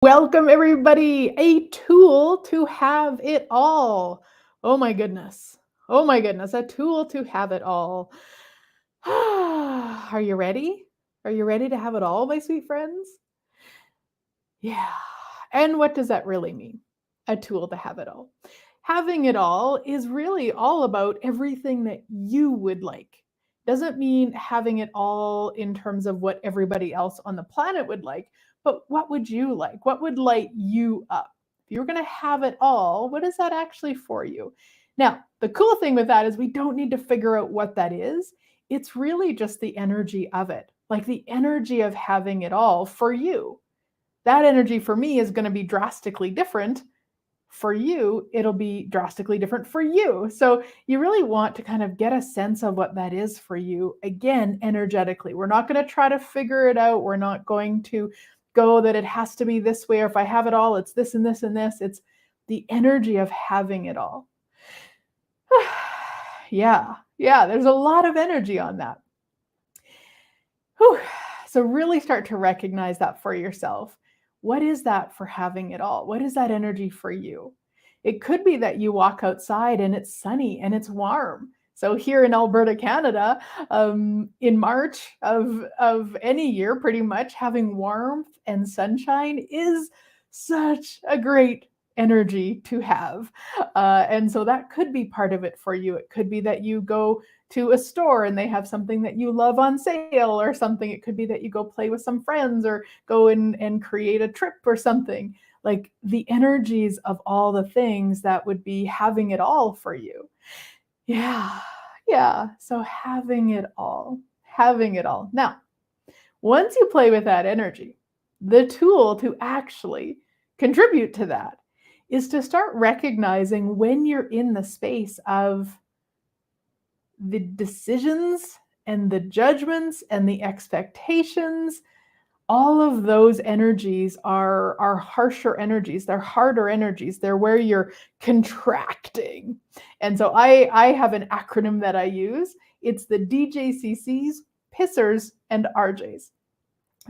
Welcome, everybody. A tool to have it all. Oh my goodness. Oh my goodness. A tool to have it all. Are you ready? Are you ready to have it all, my sweet friends? Yeah. And what does that really mean? A tool to have it all. Having it all is really all about everything that you would like. Doesn't mean having it all in terms of what everybody else on the planet would like, but what would you like? What would light you up? If you were going to have it all, what is that actually for you? Now, the cool thing with that is we don't need to figure out what that is. It's really just the energy of it, like the energy of having it all for you. That energy for me is going to be drastically different. For you, it'll be drastically different for you. So you really want to kind of get a sense of what that is for you, again, energetically. We're not going to try to figure it out. We're not going to go that it has to be this way, or if I have it all, it's this and this and this. It's the energy of having it all. Yeah, there's a lot of energy on that. Whew. So really start to recognize that for yourself. What is that for having it all? What is that energy for you? It could be that you walk outside and it's sunny and it's warm. So here in Alberta, Canada, in March of any year, pretty much having warmth and sunshine is such a great energy to have. And so that could be part of it for you. It could be that you go to a store and they have something that you love on sale or something. It could be that you go play with some friends or go and create a trip or something. Like the energies of all the things that would be having it all for you. Yeah. So having it all. Now, once you play with that energy, the tool to actually contribute to that is to start recognizing when you're in the space of the decisions and the judgments and the expectations. All of those energies are harsher energies. They're harder energies. They're where you're contracting. And so I have an acronym that I use. It's the DJCCs, Pissers, and RJs.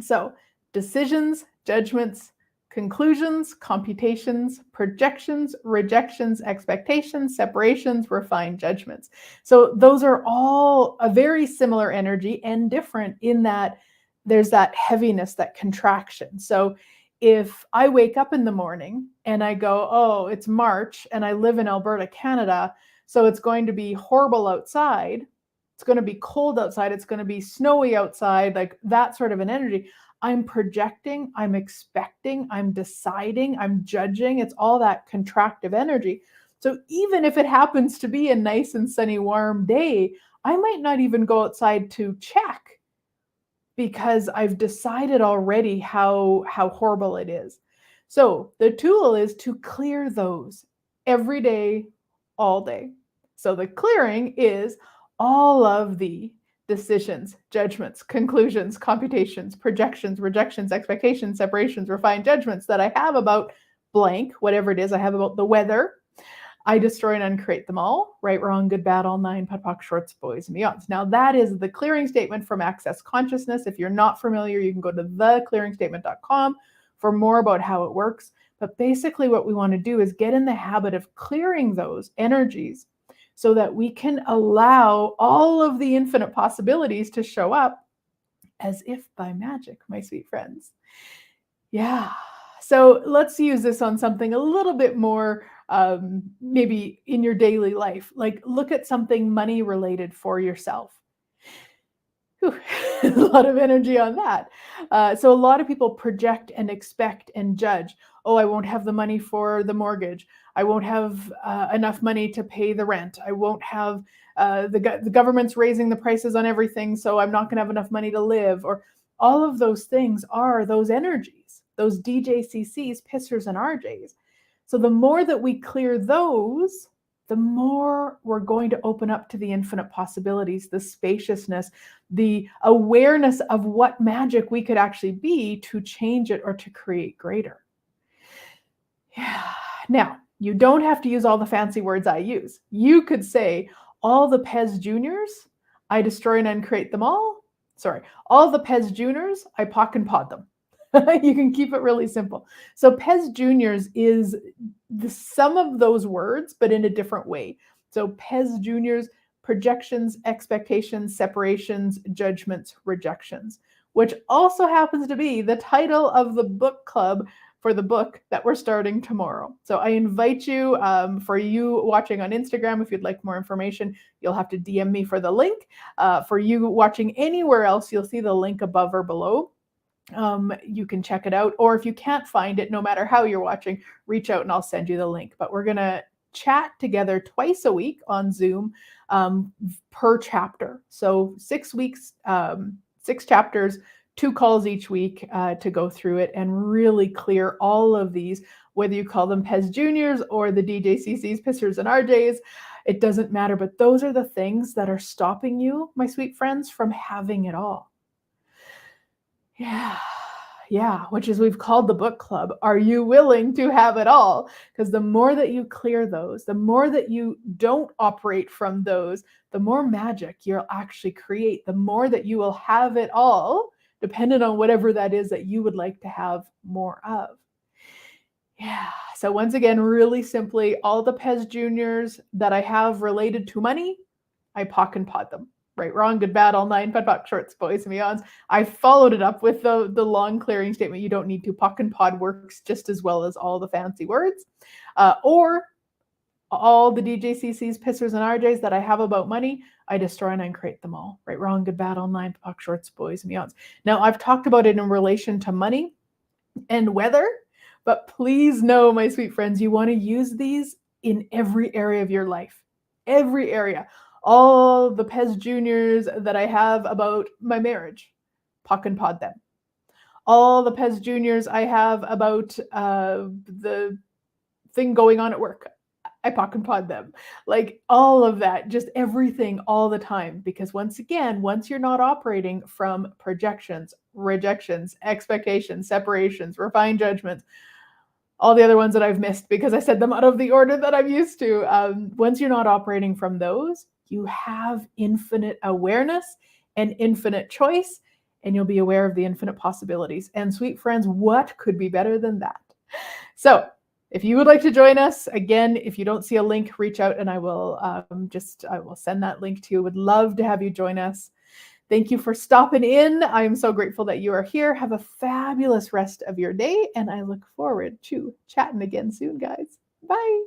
So decisions, judgments, conclusions, computations, projections, rejections, expectations, separations, refined judgments. So those are all a very similar energy and different in that there's that heaviness, that contraction. So if I wake up in the morning and I go, oh, it's March and I live in Alberta, Canada, so it's going to be horrible outside. It's going to be cold outside. It's going to be snowy outside, like that sort of an energy. I'm projecting, I'm expecting, I'm deciding, I'm judging. It's all that contractive energy. So even if it happens to be a nice and sunny, warm day, I might not even go outside to check because I've decided already how horrible it is. So the tool is to clear those every day, all day. So the clearing is all of the decisions, judgments, conclusions, computations, projections, rejections, expectations, separations, refined judgments that I have about blank, whatever it is I have about the weather. I destroy and uncreate them all. Right, wrong, good, bad, all nine, POD POC, shorts, boys, and beyonds. Now that is the clearing statement from Access Consciousness. If you're not familiar, you can go to theclearingstatement.com for more about how it works. But basically what we want to do is get in the habit of clearing those energies so that we can allow all of the infinite possibilities to show up as if by magic, my sweet friends. Yeah. So let's use this on something a little bit more maybe in your daily life. Like look at something money related for yourself. Whew, a lot of energy on that. So a lot of people project and expect and judge. Oh, I won't have the money for the mortgage. I won't have enough money to pay the rent. I won't have the government's raising the prices on everything, so I'm not going to have enough money to live. Or all of those things are those energies, those DJCCs, pissers, and RJs. So the more that we clear those, the more we're going to open up to the infinite possibilities, the spaciousness, the awareness of what magic we could actually be to change it or to create greater. Yeah. Now, you don't have to use all the fancy words I use. You could say, all the Pez Juniors, I destroy and uncreate them all. Sorry, all the Pez Juniors, I POC and POD them. You can keep it really simple. So Pez Juniors is the sum of those words, but in a different way. So Pez Juniors, projections, expectations, separations, judgments, rejections, which also happens to be the title of the book club for the book that we're starting tomorrow. So I invite you, for you watching on Instagram, if you'd like more information, you'll have to DM me for the link. For you watching anywhere else, you'll see the link above or below. You can check it out. Or if you can't find it, no matter how you're watching, reach out and I'll send you the link. But we're going to chat together twice a week on Zoom, per chapter. So 6 weeks, 6 chapters, 2 calls each week to go through it and really clear all of these, whether you call them Pez Juniors or the DJCCs, Pissers and RJs, it doesn't matter. But those are the things that are stopping you, my sweet friends, from having it all. Yeah, which is we've called the book club. Are you willing to have it all? Because the more that you clear those, the more that you don't operate from those, the more magic you'll actually create, the more that you will have it all, depending on whatever that is that you would like to have more of. Yeah, so once again, really simply, all the Pez Juniors that I have related to money, I pock and pod them. Right, wrong, good, bad, all 9, POD, POC, shorts, boys, and beyonds. I followed it up with the long clearing statement. You don't need to. Pock and pod works just as well as all the fancy words. Or all the DJCCs, Pissers, and RJs that I have about money, I destroy and uncreate them all. Right, wrong, good, bad, all 9, POD, shorts, boys, and beyonds. Now, I've talked about it in relation to money and weather, but please know, my sweet friends, you want to use these in every area of your life. Every area. All the Pez Juniors that I have about my marriage, pock and pod them. All the Pez Juniors I have about the thing going on at work, I pock and pod them. Like all of that, just everything all the time. Because once again, once you're not operating from projections, rejections, expectations, separations, refined judgments, all the other ones that I've missed because I said them out of the order that I'm used to. Once you're not operating from those, you have infinite awareness and infinite choice, and you'll be aware of the infinite possibilities. And sweet friends, what could be better than that? So if you would like to join us, again, if you don't see a link, reach out and I will send that link to you. Would love to have you join us. Thank you for stopping in. I am so grateful that you are here. Have a fabulous rest of your day, and I look forward to chatting again soon, guys. Bye.